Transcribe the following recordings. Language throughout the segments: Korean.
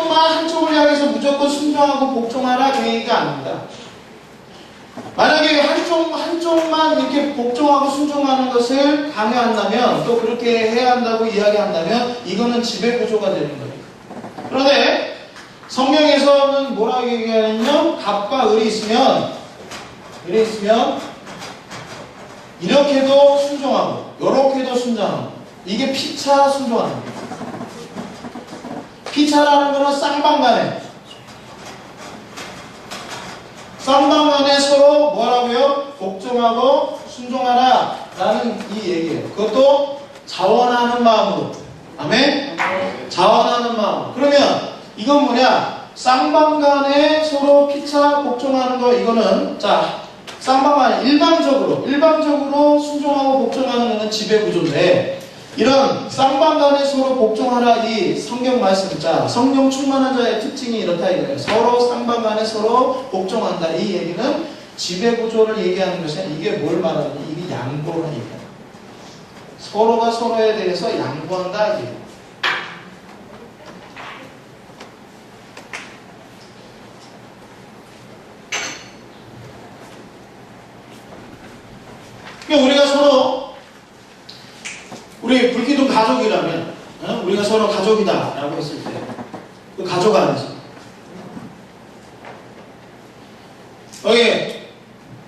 한쪽을 향해서 무조건 순종하고 복종하라 그 얘기가 아닙니다. 만약에 한쪽만 이렇게 복종하고 순종하는 것을 강요한다면, 또 그렇게 해야 한다고 이야기한다면 이거는 지배구조가 되는 거예요. 그런데 성경에서는 뭐라고 얘기하냐면, 갑과 을이 있으면 이렇게도 순종하고 이렇게도 순종하고, 이게 피차 순종하는 거예요. 피차라는 거는 쌍방간에 서로 뭐라고요? 복종하고 순종하라 라는 이 얘기예요. 그것도 자원하는 마음으로. 아멘? 자원하는 마음. 그러면 이건 뭐냐? 쌍방간에 서로 피차 복종하는 거, 이거는 자, 쌍방간에 일방적으로 순종하고 복종하는 거는 지배구조인데, 이런 쌍방간에 서로 복종하라 이 성경 말씀, 자, 성령 충만한 자의 특징이 이렇다 이거예요. 서로 쌍방간에 서로 복종한다. 이 얘기는 지배구조를 얘기하는 것은, 이게 뭘 말하느냐? 이게 양보를 얘기해요. 서로가 서로에 대해서 양보한다. 이게. 우리가 서로, 우리 불기둥 가족이라면, 우리가 서로 가족이다 라고 했을 때, 그 가족 안에서 여기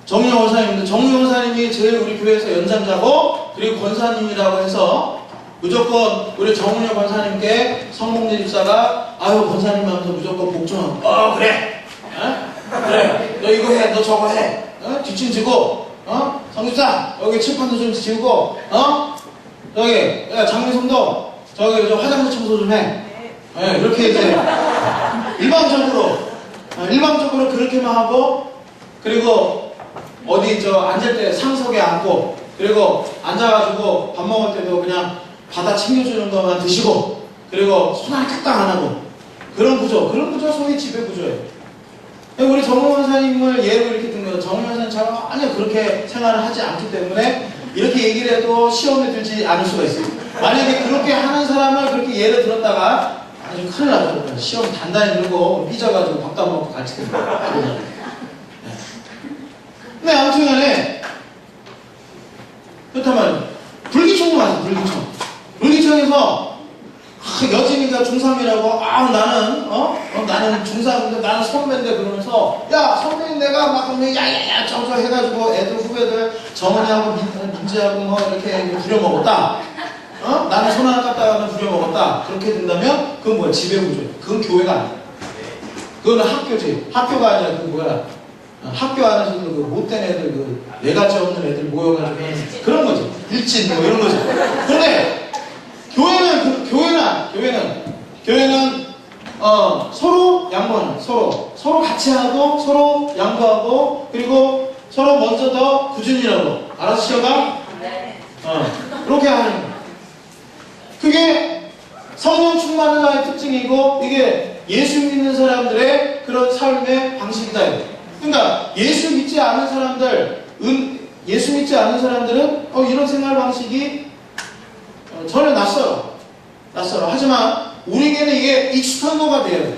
정유영 원사님인데, 정유영 원사님이 제일 우리 교회에서 연장자고, 그리고 권사님이라고 해서 무조건 우리 정은혁 권사님께 성봉재 집사가 아유 권사님 하면서 무조건 복종하고, 그래 그래 너 이거 해, 너 저거 해, 뒷짐지고, 성집사 여기 칠판도 좀 지우고, 저기 장미성도 저기 저 화장실 청소 좀 해. 네, 그렇게 이제 일방적으로 그렇게만 하고, 그리고 어디 저 앉을 때 상석에 앉고, 그리고 앉아가지고 밥 먹을 때도 그냥 받아 챙겨주는 것만 드시고, 그리고 손 하나 탁탁 안 하고, 그런 구조 소위 지배구조예요. 우리 정우 원사님을 예로 이렇게 든 거예요. 정우 원사님 전혀 그렇게 생활을 하지 않기 때문에 이렇게 얘기를 해도 시험에 들지 않을 수가 있어요. 만약에 그렇게 하는 사람을 그렇게 예를 들었다가 아주 큰일 나죠. 시험 단단히 들고 삐져가지고 밥도 안 먹고 같이 됩니다. 근데 아무튼 간에 그렇다면 불기청도 맞아요. 불기청에서 여진이가 중3이라고, 나는 중3인데 나는 선배인데 그러면서, 야 선배인 내가 막 하면 야야야 저저 해가지고 애들 후배들 정은이하고 민지하고 뭐 이렇게 부려먹었다. 나는 손 하나 갖다가 부려먹었다. 그렇게 된다면 그건 뭐야? 지배구조야. 그건 교회가 아니야. 그거는 학교지. 학교가 아니라 그 뭐야? 학교 안에서도 그 못된 애들, 그 뇌가지 없는 애들 모여가지고 그런 거지. 일진 뭐 이런 거지. 그런데 교회는 서로 양보하는, 서로 같이 하고, 서로 양보하고, 그리고 서로 먼저 더 구준이라고. 알아서 시어가? 그렇게 하는 거예요. 그게 성령 충만한 자의 특징이고, 이게 예수 믿는 사람들의 그런 삶의 방식이다. 그러니까 예수 믿지 않은 사람들은 이런 생활 방식이 전혀 낯설어. 하지만 우리에게는 이게 익숙한 거가 돼야 돼.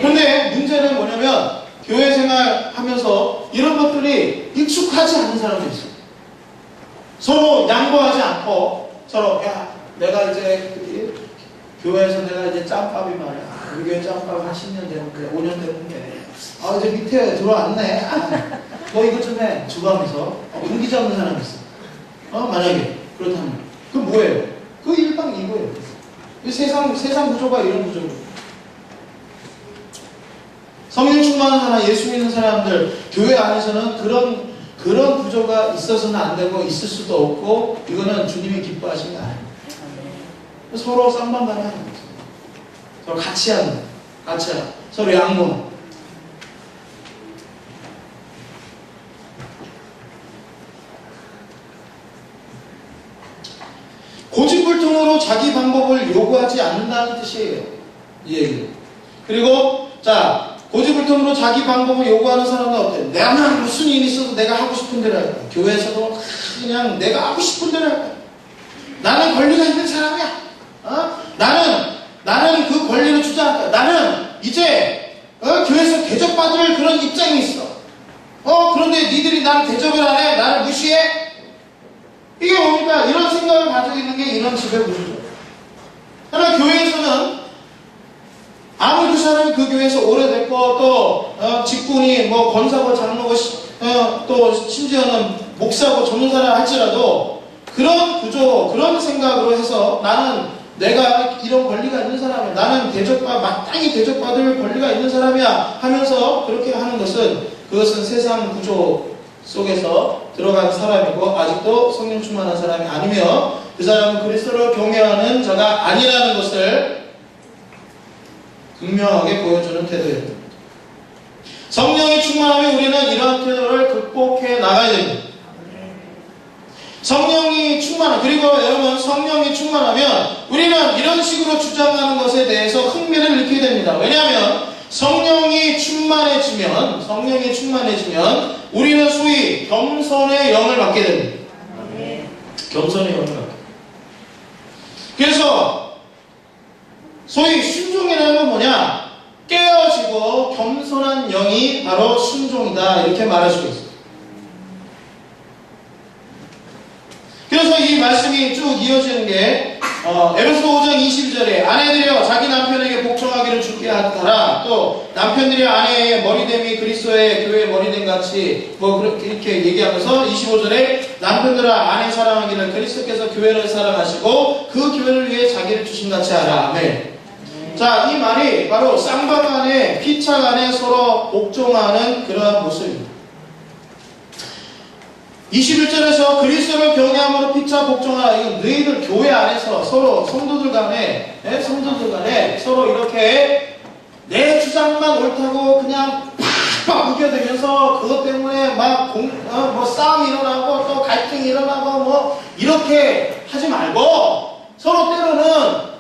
그런데 문제는 뭐냐면, 교회 생활하면서 이런 것들이 익숙하지 않은 사람이 있어요. 서로 양보하지 않고, 서로 야 내가 이제 교회에서 내가 이제 짬밥이 말이야. 우리 교회 짬밥 한 10년 되는데, 5년 되는데, 이제 밑에 들어왔네. 너 이것 좀 해. 주방에서 분기자 없는 사람이 있어. 만약에 그렇다면 그 뭐예요? 그 일방 이거예요. 세상 구조가 이런 구조예요. 성령 충만한 사람, 예수 믿는 사람들, 교회 안에서는 그런 구조가 있어서는 안 되고 있을 수도 없고, 이거는 주님이 기뻐하시는 게 아니에요. 서로 쌍방간에 하는 거죠. 서로 같이 하는 거예요. 서로 양보하는. 고집불통으로 자기 방법을 요구하지 않는다는 뜻이에요. 이 얘기. 그리고 자, 고집불통으로 자기 방법을 요구하는 사람은 어때요? 나는 무슨 일이 있어도 내가 하고 싶은 대로 할 거야. 교회에서도 그냥 내가 하고 싶은 대로 할 거야. 나는 권리가 있는 사람이야. 나는 가질 그런 입장이 있어. 그런데 니들이 나를 대접을 안 해? 나를 무시해? 이게 뭡니까? 이런 생각을 가지고 있는 게 이런 지배 구조죠. 그러나 교회에서는 아무리 그 사람이 그 교회에서 오래됐고 또 직분이 뭐 권사고 장로고 또 심지어는 목사고 전도사라 할지라도 그런 구조, 그런 생각으로 해서 나는 내가 이런 권리가 있는 사람이야. 나는 마땅히 대접받을 권리가 있는 사람이야 하면서 그렇게 하는 그것은 세상 구조 속에서 들어간 사람이고 아직도 성령 충만한 사람이 아니며 그 사람은 그리스도를 경외하는 자가 아니라는 것을 분명하게 보여주는 태도입니다. 성령이 충만하면 우리는 이러한 태도를 극복해 나가야 됩니다. 성령이 충만하면, 그리고 여러분 성령이 충만하면 우리는 이런 식으로 주장하는 것에 대해서 흥미를 느끼게 됩니다. 왜냐하면 성령이 충만해지면 우리는 소위 겸손의 영을 받게 됩니다. 겸손의 영을 받게 됩니다. 그래서 소위 순종이라는 건 뭐냐? 깨어지고 겸손한 영이 바로 순종이다, 이렇게 말할 수 있어요. 그래서 이 말씀이 쭉 이어지는 게 에베소 5장 22절에 아내들이여 자기 남편에게 복종하기를 주께 하라. 또 남편들이 아내의 머리됨이 그리스도의 교회의 머리됨 같이 뭐 그렇게 이렇게 얘기하면서 25절에 남편들아 아내 사랑하기를 그리스도께서 교회를 사랑하시고 그 교회를 위해 자기를 주신 같이 하라. 아멘. 자, 이 말이 바로 쌍방 안에 피차 안에 서로 복종하는 그러한 모습입니다. 21절에서 그리스도를 경외함으로 피차 복종하라. 이건 너희들 교회 안에서 서로 성도들 간에 서로 이렇게 내 주장만 옳다고 그냥 팍팍 묶여대면서 그것 때문에 막 뭐 싸움이 일어나고 또 갈등이 일어나고 뭐 이렇게 하지 말고 서로 때로는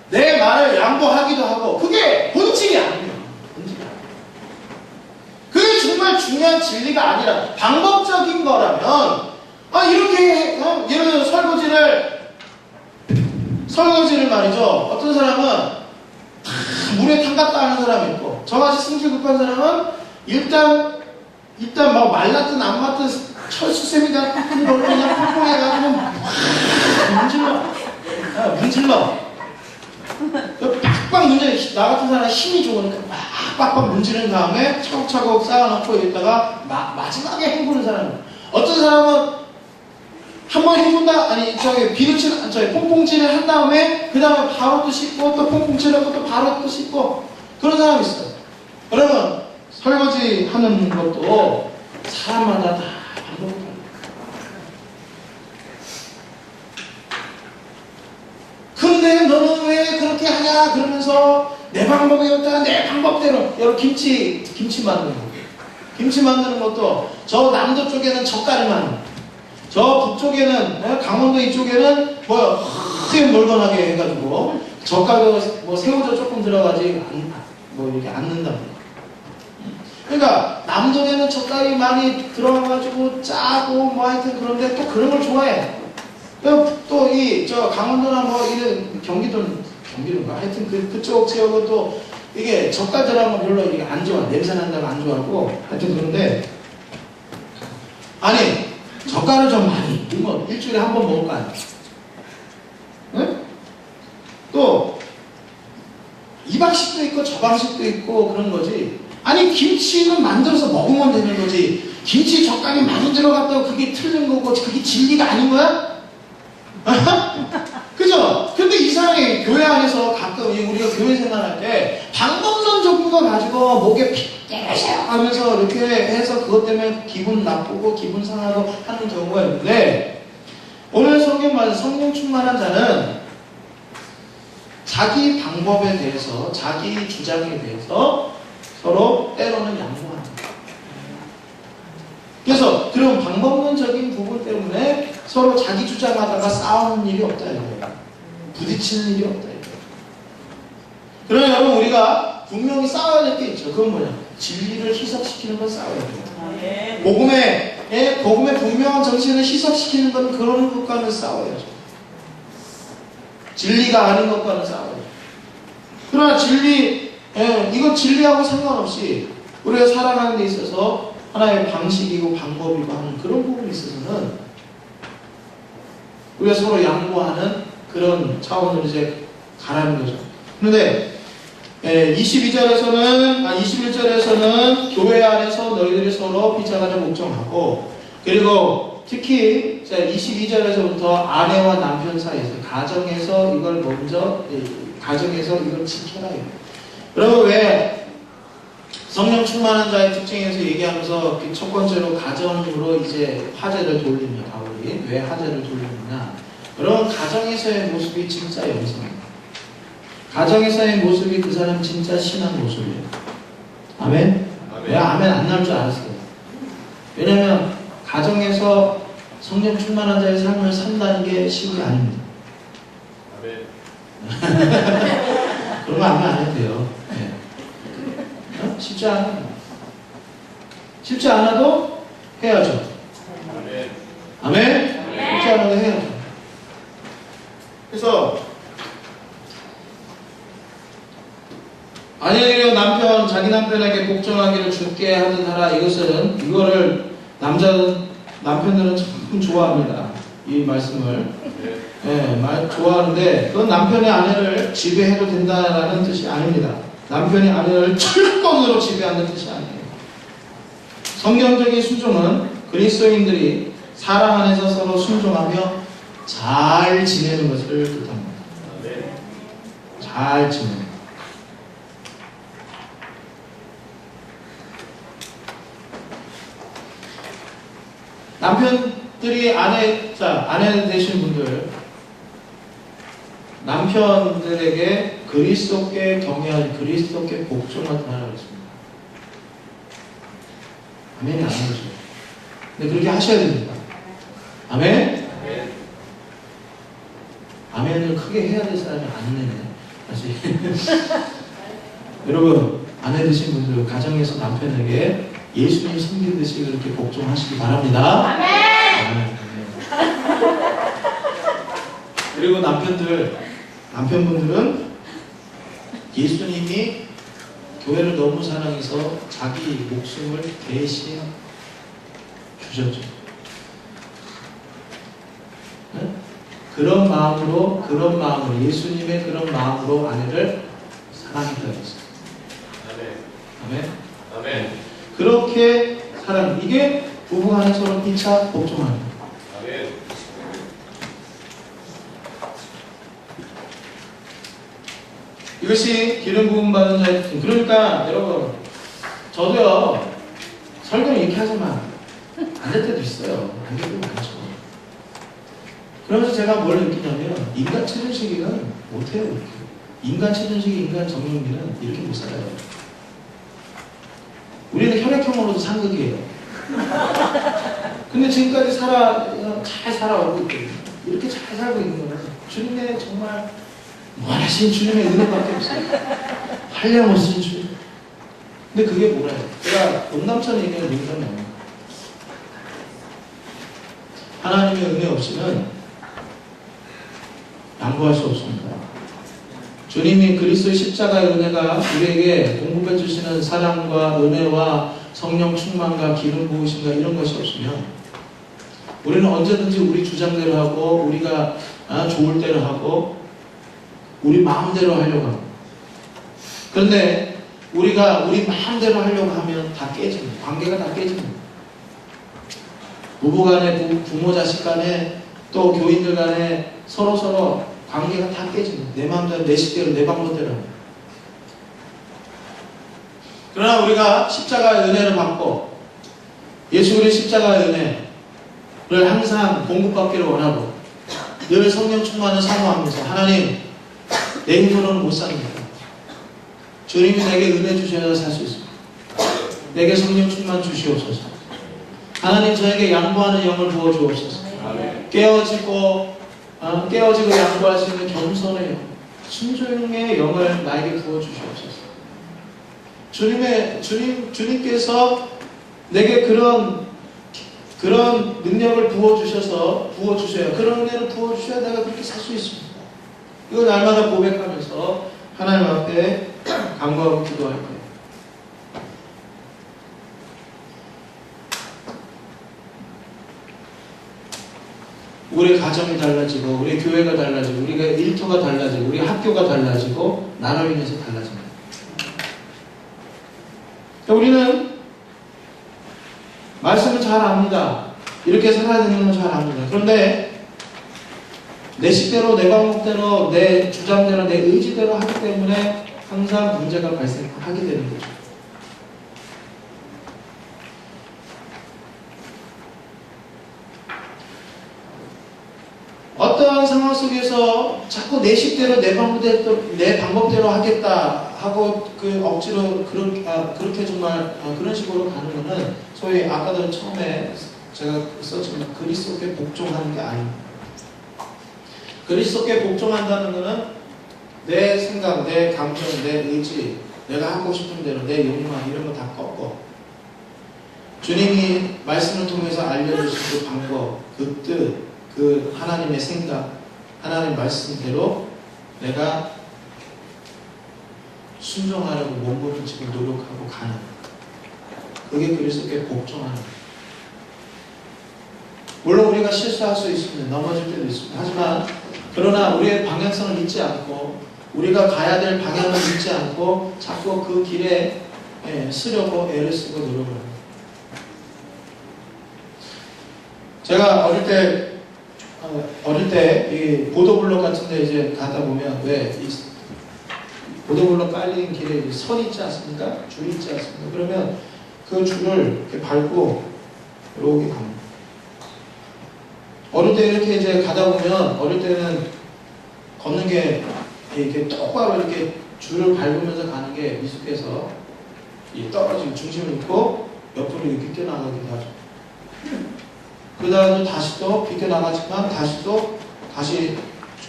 내 말을 양보하기도 하고 그게 본질이 아니에요. 그게 정말 중요한 진리가 아니라 방법적인 거라면 이렇게 예를 들어 설거지를 말이죠. 어떤 사람은 물에 담갔다 하는 사람이 있고 저같이 승질 급한 사람은 일단 막 말랐든 안 맞든 철수세미 같은 걸로 그냥 펑펑 해가지고 문질러 빡빡 문지르. 나 같은 사람은 힘이 좋으니까 빡빡 문지른 다음에 차곡차곡 쌓아놓고 있다가 마지막에 헹구는 사람이에요. 어떤 사람은 한번 헹군다, 퐁퐁질을 한 다음에 그 다음에 바로 또 씻고 또 퐁퐁질하고 또 바로 또 씻고 그런 사람이 있어요. 그러면 설거지 하는 것도 사람마다 다 방법이 달라요. 근데 너는 왜 그렇게 하냐 그러면서 내 방법이었다, 내 방법대로. 여러분 김치 만드는 것도 저 남도 쪽에는 젓갈을 만드는, 저 북쪽에는 강원도 이쪽에는 크게 멀건하게 해가지고 젓갈도 뭐 새우젓 조금 들어가지 이렇게 안 넣는다. 그러니까 남쪽에는 젓갈이 많이 들어가가지고 짜고 뭐 하여튼 그런데 또 그런 걸 좋아해. 또 강원도나 뭐 이런 경기도인가 하여튼 그쪽 지역은 또 이게 젓갈 들어간 건 별로 이게 안 좋아. 냄새 난다고 안 좋아하고 하여튼 그런데 젓갈을 좀 많이 뭐 일주일에 한 번 먹을 거 아니야. 응? 또 이 방식도 있고 저 방식도 있고 그런 거지. 김치는 만들어서 먹으면 되는 거지. 김치 젓갈이 많이 들어갔다고 그게 틀린 거고 그게 진리가 아닌 거야? 그죠? 근데 이상하게 교회 안에서 가끔 우리가 교회 생활할 때 방법론적인 거 가지고 목에 핏대셔 하면서 이렇게 해서 그것 때문에 기분 나쁘고 기분 상하고 하는 경우가 있는데 오늘 성경 말씀 성령 충만한 자는 자기 방법에 대해서 자기 주장에 대해서 서로 때로는 양보합니다. 그래서 그런 방법론적인 부분 때문에 서로 자기 주장하다가 싸우는 일이 없다 이거예요. 부딪히는 일이 없다 이거예요. 그러나 여러분 우리가 분명히 싸워야 될 게 있죠. 그건 뭐냐? 진리를 희석시키는 건 싸워야 돼요. 복음의 분명한 정신을 희석시키는 건 그런 것과는 싸워야죠. 진리가 아닌 것과는 싸워야죠. 그러나 이건 진리하고 상관없이 우리가 살아가는 데 있어서 하나의 방식이고 방법이고 하는 그런 부분에 있어서는 우리가 서로 양보하는 그런 차원으로 이제 가라는 거죠. 그런데 21절에서는 교회 안에서 너희들이 서로 피차간을 목정하고, 그리고 특히 22절에서부터 아내와 남편 사이에서 가정에서 이걸 지켜라. 그리고 왜 성령 충만한 자의 특징에서 얘기하면서 첫 번째로 가정으로 이제 화제를 돌리며 바울이 왜 화제를 돌리느냐? 그런 가정에서의 모습이 진짜 영성입니다. 가정에서의 모습이 그 사람 진짜 신한 모습이에요. 아멘? 왜 아멘 안 나올 줄 알았어요. 왜냐면 가정에서 성령 충만한 자의 삶을 산다는 게 쉬운 게 아닙니다. 아멘. 그런 거 아멘 안 해도 돼요. 네. 쉽지 않아요. 쉽지 않아도 해야죠. 아멘. 아멘? 쉽지 않아도 해야죠. 그래서 아내들이여 자기 남편에게 복종하기를 주께 하듯 하라. 이거를 남편들은 참 좋아합니다. 이 말씀을. 좋아하는데 그건 남편이 아내를 지배해도 된다라는 뜻이 아닙니다. 남편이 아내를 철권으로 지배하는 뜻이 아니에요. 성경적인 순종은 그리스도인들이 사랑 안에서 서로 순종하며 잘 지내는 것을 뜻합니다. 잘 지내는. 남편들이 아내 되신 분들, 남편들에게 그리스도께 경외하는, 그리스도께 복종하는 하라고 했습니다. 아멘이 안 오죠. 근데 그렇게 하셔야 됩니다. 아멘? 아멘을 크게 해야 될 사람이 아니네. 다시. 여러분, 아내 되신 분들, 가정에서 남편에게 예수님 섬기듯이 그렇게 복종하시기 바랍니다. 아멘. 그리고 남편분들은 예수님이 교회를 너무 사랑해서 자기 목숨을 대신 주셨죠. 네? 그런 마음으로 예수님의 그런 마음으로 아내를 사랑했다고 했어요. 아멘. 아멘. 그렇게 이게 부부간에 서로 피차 복종하는 거예요. 아멘. 이것이 기름 부음 받은 자의 특징. 그러니까 여러분, 저도요 설교는 이렇게 하지만 안 될 때도 있어요. 안 될 때도 많죠. 그러면서 제가 뭘 느끼냐면 인간 체전시기는 못해요. 이렇게. 인간 체전시기, 인간 정령기는 이렇게 못 살아요. 우리는 혈액형으로도 상극이에요. 근데 지금까지 잘 살아오고 있거든요. 이렇게 잘 살고 있는 거는 주님의 정말 무한하신 주님의 은혜밖에 없어요. 한량없으신 주님. 근데 그게 뭐래요? 제가 농담처럼 얘기하는 농담이 아니에요. 하나님의 은혜 없이는 양보할 수 없습니다. 주님이 그리스도의 십자가의 은혜가 우리에게 공급해 주시는 사랑과 은혜와 성령 충만과 기름 부으심과 이런 것이 없으면 우리는 언제든지 우리 주장대로 하고 우리가 좋을 대로 하고 우리 마음대로 하려고 합니다. 그런데 우리가 우리 마음대로 하려고 하면 다 깨집니다. 관계가 다 깨집니다. 부부간에, 부모 자식 간에, 또 교인들 간에 서로 관계가 다 깨집니다. 내 마음대로, 내 식대로, 내 방법대로. 그러나 우리가 십자가의 은혜를 받고 예수 그리스도의 십자가의 은혜를 항상 공급받기를 원하고 늘 성령 충만을 사모하면서 하나님, 내 힘으로는 못 삽니다. 주님이 내게 은혜 주셔야 살 수 있습니다. 내게 성령 충만 주시옵소서. 하나님, 저에게 양보하는 영을 부어 주옵소서. 깨어지고 양보할 수 있는 겸손의 영, 순종의 영을 나에게 부어 주시옵소서. 주님께서 내게 그런 능력을 부어 주셔야, 그런 은혜를 부어 주셔야 내가 그렇게 살 수 있습니다. 이거 날마다 고백하면서 하나님 앞에 간구하고 기도할 거예요. 우리 가정이 달라지고 우리 교회가 달라지고 우리가 일터가 달라지고 우리 학교가 달라지고 나로 인해서 달라집니다. 우리는 말씀을 잘 압니다. 이렇게 살아야 되는 건 잘 압니다. 그런데 내 식대로 내 방법대로 내 주장대로 내 의지대로 하기 때문에 항상 문제가 발생하게 되는 거죠. 어떠한 상황 속에서 자꾸 내 식대로 내 방법대로 하겠다 하고 그 억지로 그렇게 정말 그런 식으로 가는 거는 소위 아까도 처음에 제가 썼지만 그리스도께 복종하는 게 아닙니다. 그리스도께 복종한다는 거는 내 생각, 내 감정, 내 의지, 내가 하고 싶은 대로 내 욕망 이런 거 다 꺾고 주님이 말씀을 통해서 알려주신 그 방법, 그 뜻, 그 하나님의 생각, 하나님 말씀대로 내가 순종하려고 몸부림치고 노력하고 가는, 그게 그리스도께 복종하는 거예요. 물론 우리가 실수할 수 있습니다. 넘어질 때도 있습니다. 하지만 그러나 우리의 방향성을 잊지 않고 우리가 가야 될 방향을 잊지 않고 자꾸 그 길에 쓰려고 애를 쓰고 노력을 합니다. 제가 어릴 때 이 보도블록 같은데 이제 가다 보면 왜 이 보도블록 깔린 길에 선 있지 않습니까? 줄 있지 않습니까? 그러면 그 줄을 이렇게 밟고 이렇게 갑니다. 어릴 때 이렇게 이제 가다 보면 어릴 때는 걷는 게 이렇게 똑바로 이렇게 줄을 밟으면서 가는 게 미숙해서 이 떨어지고 중심을 잃고 옆으로 이렇게 비껴나가기도 하죠. 그 다음에 다시 또 비껴나가지만 다시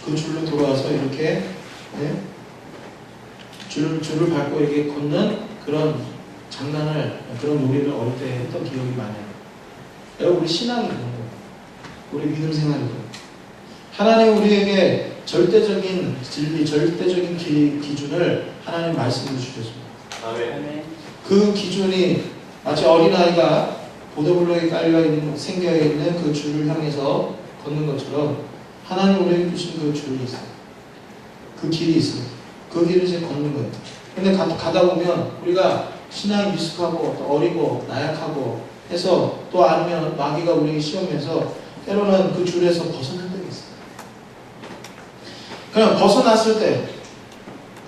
그 줄로 돌아와서 이렇게 줄을 밟고 이렇게 걷는 그런 장난을, 그런 놀이를 어릴 때 했던 기억이 많이 나요. 여러분, 우리 신앙이 그런 거예요. 우리 믿음 생활이 그런 거예요. 하나님 우리에게 절대적인 진리, 절대적인 기준을 하나님 말씀으로 주셨습니다. 아멘. 그 기준이 마치 어린아이가 보도블록에 깔려있는, 생겨있는 그 줄을 향해서 걷는 것처럼 하나님 우리에게 주신 그 줄이 있어요. 그 길이 있어요. 그 길을 이제 걷는 거예요. 근데 가다 보면 우리가 신앙이 미숙하고 또 어리고 나약하고 해서 또 아니면 마귀가 우리에게 시험해서 때로는 그 줄에서 벗어날 때가 있어요. 그냥 벗어났을 때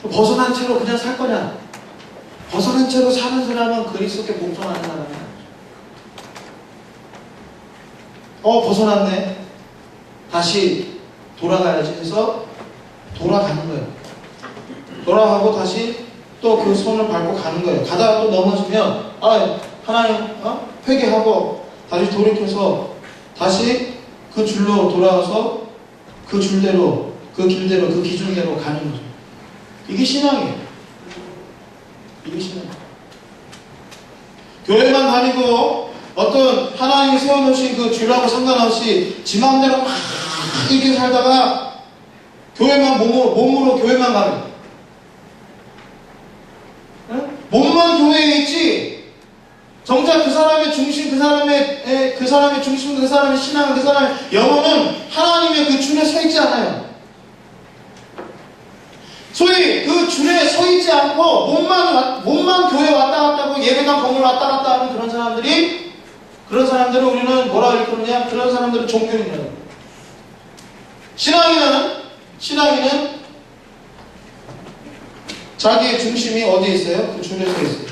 벗어난 채로 그냥 살 거냐? 벗어난 채로 사는 사람은 그리스도께 복종하는 사람이야. 벗어났네. 다시 돌아가야지 해서 돌아가는 거예요. 돌아가고 다시 또 그 손을 밟고 가는 거예요. 가다가 또 넘어지면 하나님 회개하고 다시 돌이켜서 다시 그 줄로 돌아와서 그 줄대로, 그 길대로, 그 기준대로 가는 거죠. 이게 신앙이에요. 이게 신앙이에요. 교회만 다니고 어떤 하나님이 세워놓으신 그 줄하고 상관없이 지 마음대로 막 이렇게 살다가 교회만 몸으로 교회만 가면, 몸만 교회에 있지 정작 그 사람의 중심, 그 사람의 중심, 그 사람의 신앙, 그 사람의 영혼은 하나님의 그 줄에 서 있지 않아요. 소위 그 줄에 서 있지 않고 몸만 교회 왔다 갔다 하고 예배당 건물 왔다 갔다 하는 그런 사람들을 우리는 뭐라 일컫느냐? 그런 사람들은 종교인이라고. 신앙인은 자기의 중심이 어디에 있어요? 그 줄에 서 있어요.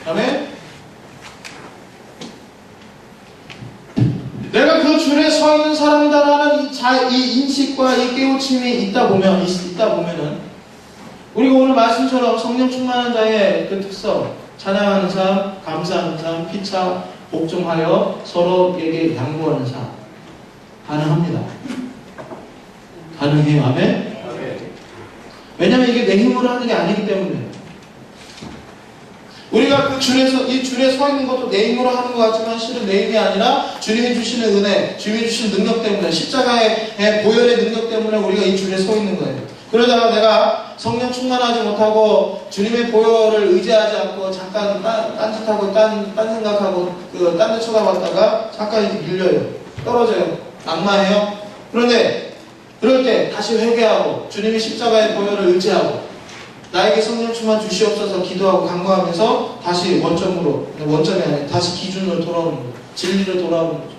아멘? 내가 그 줄에 서 있는 사람이다라는 이 인식과 이 깨우침이 있다 보면은 우리가 오늘 말씀처럼 성령 충만한 자의 그 특성, 찬양하는 삶, 감사하는 삶, 피차, 복종하여 서로에게 양보하는 삶 가능합니다. 가능해요. 아멘? 왜냐하면 이게 내 힘으로 하는 게 아니기 때문에. 우리가 그 이 줄에 서 있는 것도 내 힘으로 하는 것 같지만 실은 내 힘이 아니라 주님이 주시는 은혜, 주님이 주시는 능력 때문에, 십자가의 보혈의 능력 때문에 우리가 이 줄에 서 있는 거예요. 그러다가 내가 성령 충만하지 못하고 주님의 보혈을 의지하지 않고 잠깐 딴짓하고 딴 생각하고 딴 데 쳐다봤다가 잠깐 이렇게 밀려요. 떨어져요. 낙마해요. 그런데 그럴 때 다시 회개하고 주님의 십자가의 보혈을 의지하고 나에게 성령 충만 주시옵소서 기도하고 간구하면서 다시 원점이 아니라 다시 기준으로 돌아오는 거죠. 진리로 돌아오는 거죠.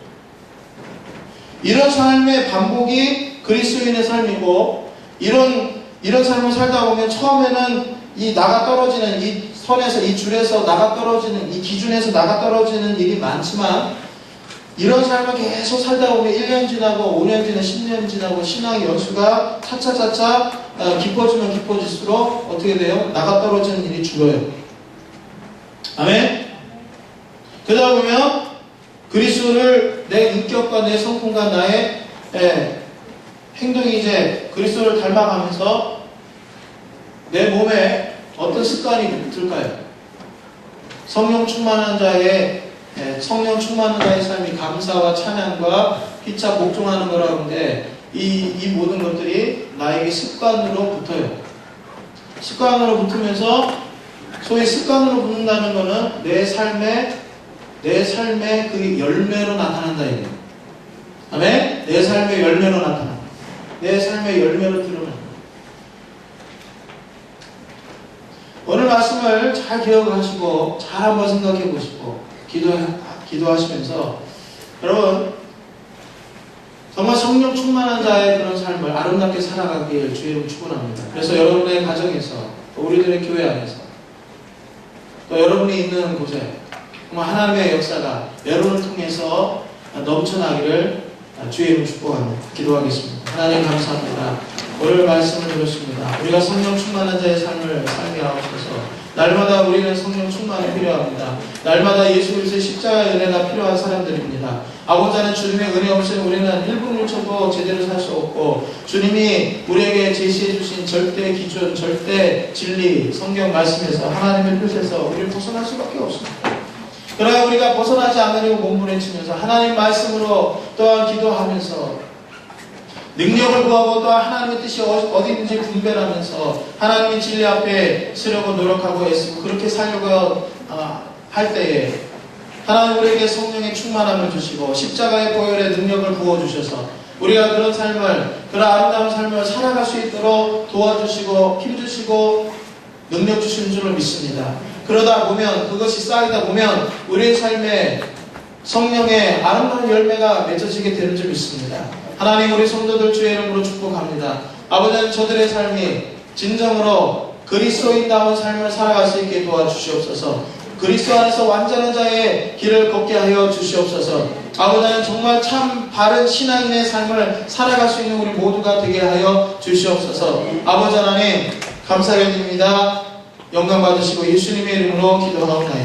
이런 삶의 반복이 그리스도인의 삶이고 이런 삶을 살다 보면 처음에는 이 나가 떨어지는 이 선에서 이 줄에서 나가 떨어지는 이 기준에서 나가 떨어지는 일이 많지만 이런 삶을 계속 살다 보면 1년 지나고 5년 지나고 10년 지나고 신앙의 연수가 차차차차 깊어지면 깊어질수록 어떻게 돼요? 나가 떨어지는 일이 줄어요. 아멘? 그러다 보면 그리스도를 내 인격과 내 성품과 나의 행동이 이제 그리스도를 닮아가면서 내 몸에 어떤 습관이 들까요? 성령 충만한 자의 삶이 감사와 찬양과 피차 복종하는 거라고 하는데 이 모든 것들이 나에게 습관으로 붙어요. 습관으로 붙으면서 소위 습관으로 붙는다는 것은 내 삶의 그 열매로 나타난다 이거예요. 아멘? 내 삶의 열매로 나타난다. 내 삶의 열매로 드러난다. 오늘 말씀을 잘 기억하시고 잘 한번 생각해 보시고 기도하시면서 여러분 정말 성령 충만한 자의 그런 삶을 아름답게 살아가길 주의 이름으로 축원합니다. 그래서 여러분의 가정에서 또 우리들의 교회 안에서 또 여러분이 있는 곳에 정말 하나님의 역사가 여러분을 통해서 넘쳐나기를 주의 이름으로 축복합니다. 기도하겠습니다. 하나님 감사합니다. 오늘 말씀을 들었습니다. 우리가 성령 충만한 자의 삶을 살게 하옵소서. 날마다 우리는 성령 충만이 필요합니다. 날마다 예수 그리스도의 십자가의 은혜가 필요한 사람들입니다. 아버지 하나님 주님의 은혜 없이는 우리는 1분 1초도 제대로 살 수 없고 주님이 우리에게 제시해 주신 절대 기준, 절대 진리, 성경 말씀에서 하나님의 뜻에서 우리를 벗어날 수밖에 없습니다. 그러나 우리가 벗어나지 않으려고 몸부림치면서 하나님 말씀으로 또한 기도하면서 능력을 구하고 또한 하나님의 뜻이 어디든지 분별하면서 하나님의 진리 앞에 서려고 노력하고 애쓰고 그렇게 살려고 할 때에 하나님 우리에게 성령의 충만함을 주시고 십자가의 보혈의 능력을 부어주셔서 우리가 그런 아름다운 삶을 살아갈 수 있도록 도와주시고 힘주시고 능력 주시는 줄을 믿습니다. 그러다 보면 그것이 쌓이다 보면 우리의 삶에 성령의 아름다운 열매가 맺어지게 되는 줄 믿습니다. 하나님 우리 성도들 주의 이름으로 축복합니다. 아버지 하나님 저들의 삶이 진정으로 그리스도인다운 삶을 살아갈 수 있게 도와주시옵소서. 그리스도 안에서 완전한 자의 길을 걷게 하여 주시옵소서. 아버지 하나님 정말 참 바른 신앙인의 삶을 살아갈 수 있는 우리 모두가 되게 하여 주시옵소서. 아버지 하나님 감사를 드립니다. 영광 받으시고 예수님의 이름으로 기도하옵나이다.